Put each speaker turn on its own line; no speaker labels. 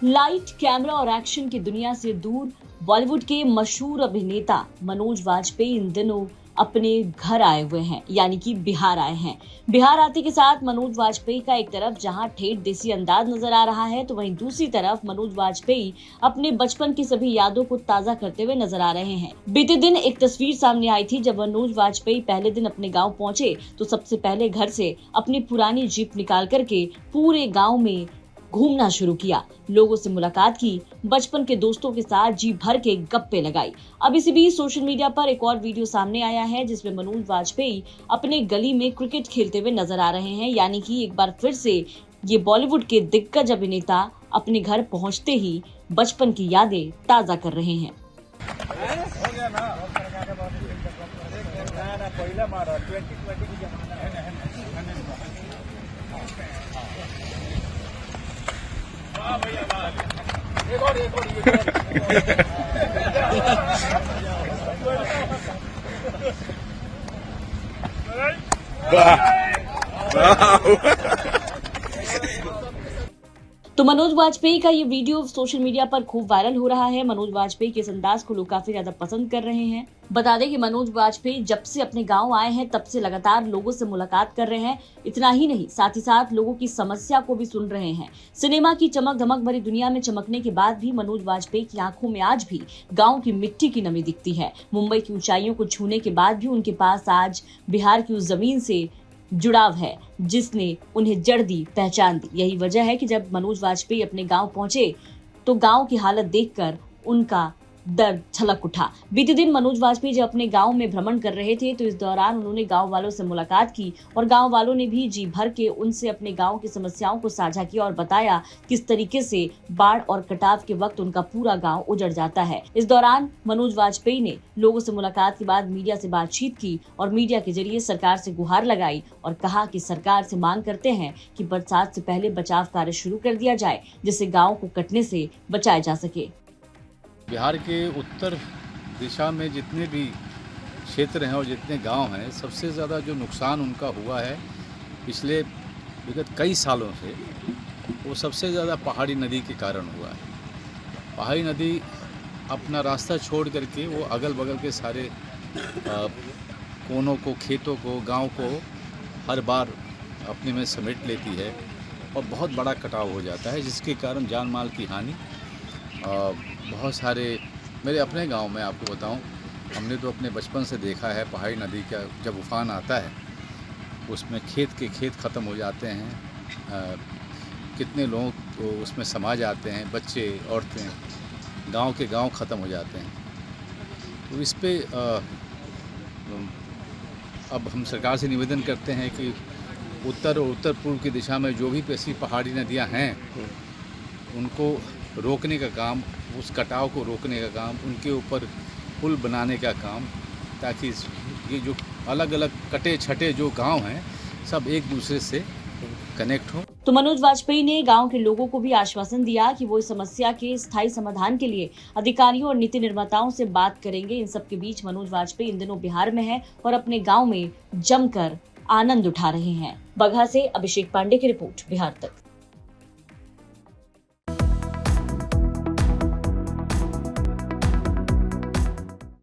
Light, camera और action की दुनिया से दूर बॉलीवुड के मशहूर अभिनेता मनोज वाजपेयी इन दिनों अपने घर आए हुए हैं, यानी कि बिहार आए हैं। बिहार आते के साथ मनोज वाजपेयी का एक तरफ जहां ठेठ देसी अंदाज नजर आ रहा है, तो वहीं दूसरी तरफ मनोज वाजपेयी अपने बचपन की सभी यादों को ताजा करते हुए नजर आ रहे हैं। बीते दिन एक तस्वीर सामने आई थी जब मनोज वाजपेयी पहले दिन अपने गाँव पहुंचे तो सबसे पहले घर से अपनी पुरानी जीप निकाल करके पूरे गाँव में घूमना शुरू किया, लोगों से मुलाकात की, बचपन के दोस्तों के साथ जी भर के गप्पे लगाई। अब इसी बीच सोशल मीडिया पर एक और वीडियो सामने आया है जिसमें मनोज वाजपेयी अपने गली में क्रिकेट खेलते हुए नजर आ रहे हैं, यानी कि एक बार फिर से ये बॉलीवुड के दिग्गज अभिनेता अपने घर पहुंचते ही बचपन की यादें ताजा कर रहे हैं। तो मनोज वाजपेयी का ये वीडियो सोशल मीडिया पर खूब वायरल हो रहा है। मनोज वाजपेयी के इस अंदाज को लोग काफी ज्यादा पसंद कर रहे हैं। बता दें कि मनोज वाजपेयी जब से अपने गांव आए हैं तब से लगातार लोगों से मुलाकात कर रहे हैं। इतना ही नहीं, साथ ही साथ लोगों की समस्या को भी सुन रहे हैं। सिनेमा की चमक धमक भरी दुनिया में चमकने के बाद भी मनोज वाजपेयी की आंखों में आज भी गाँव की मिट्टी की नमी दिखती है। मुंबई की ऊंचाइयों को छूने के बाद भी उनके पास आज बिहार की उस जमीन से जुड़ाव है जिसने उन्हें जड़ दी, पहचान दी। यही वजह है कि जब मनोज वाजपेयी अपने गांव पहुंचे तो गांव की हालत देखकर उनका दर्द छलक उठा। बीते दिन मनोज वाजपेयी जब अपने गांव में भ्रमण कर रहे थे तो इस दौरान उन्होंने गांव वालों से मुलाकात की और गांव वालों ने भी जी भर के उनसे अपने गांव की समस्याओं को साझा किया और बताया किस तरीके से बाढ़ और कटाव के वक्त उनका पूरा गांव उजड़ जाता है। इस दौरान मनोज वाजपेयी ने लोगों से मुलाकात के बाद मीडिया से बातचीत की और मीडिया के जरिए सरकार से गुहार लगाई और कहा कि सरकार से मांग करते हैं कि बरसात से पहले बचाव कार्य शुरू कर दिया जाए जिससे गाँव को कटने से बचाया जा सके।
बिहार के उत्तर दिशा में जितने भी क्षेत्र हैं और जितने गांव हैं, सबसे ज़्यादा जो नुकसान उनका हुआ है पिछले विगत कई सालों से, वो सबसे ज़्यादा पहाड़ी नदी के कारण हुआ है। पहाड़ी नदी अपना रास्ता छोड़ करके वो अगल बगल के सारे कोनों को, खेतों को, गांव को हर बार अपने में समेट लेती है और बहुत बड़ा कटाव हो जाता है, जिसके कारण जान माल की हानि। बहुत सारे मेरे अपने गांव में आपको बताऊं, हमने तो अपने बचपन से देखा है पहाड़ी नदी का जब उफान आता है उसमें खेत के खेत ख़त्म हो जाते हैं। कितने लोग तो उसमें समा जाते हैं, बच्चे, औरतें, गांव के गांव ख़त्म हो जाते हैं। तो इस पे अब हम सरकार से निवेदन करते हैं कि उत्तर और उत्तर पूर्व की दिशा में जो भी ऐसी पहाड़ी नदियां हैं उनको रोकने का काम, उस कटाव को रोकने का काम, उनके ऊपर पुल बनाने का काम, ताकि ये जो अलग अलग कटे छटे जो गांव हैं सब एक दूसरे से कनेक्ट हो।
तो मनोज वाजपेयी ने गांव के लोगों को भी आश्वासन दिया कि वो इस समस्या के स्थायी समाधान के लिए अधिकारियों और नीति निर्माताओं से बात करेंगे। इन सब के बीच मनोज वाजपेयी इन दिनों बिहार में है और अपने गाँव में जमकर आनंद उठा रहे हैं। बगहा से अभिषेक पांडे की रिपोर्ट, बिहार तक।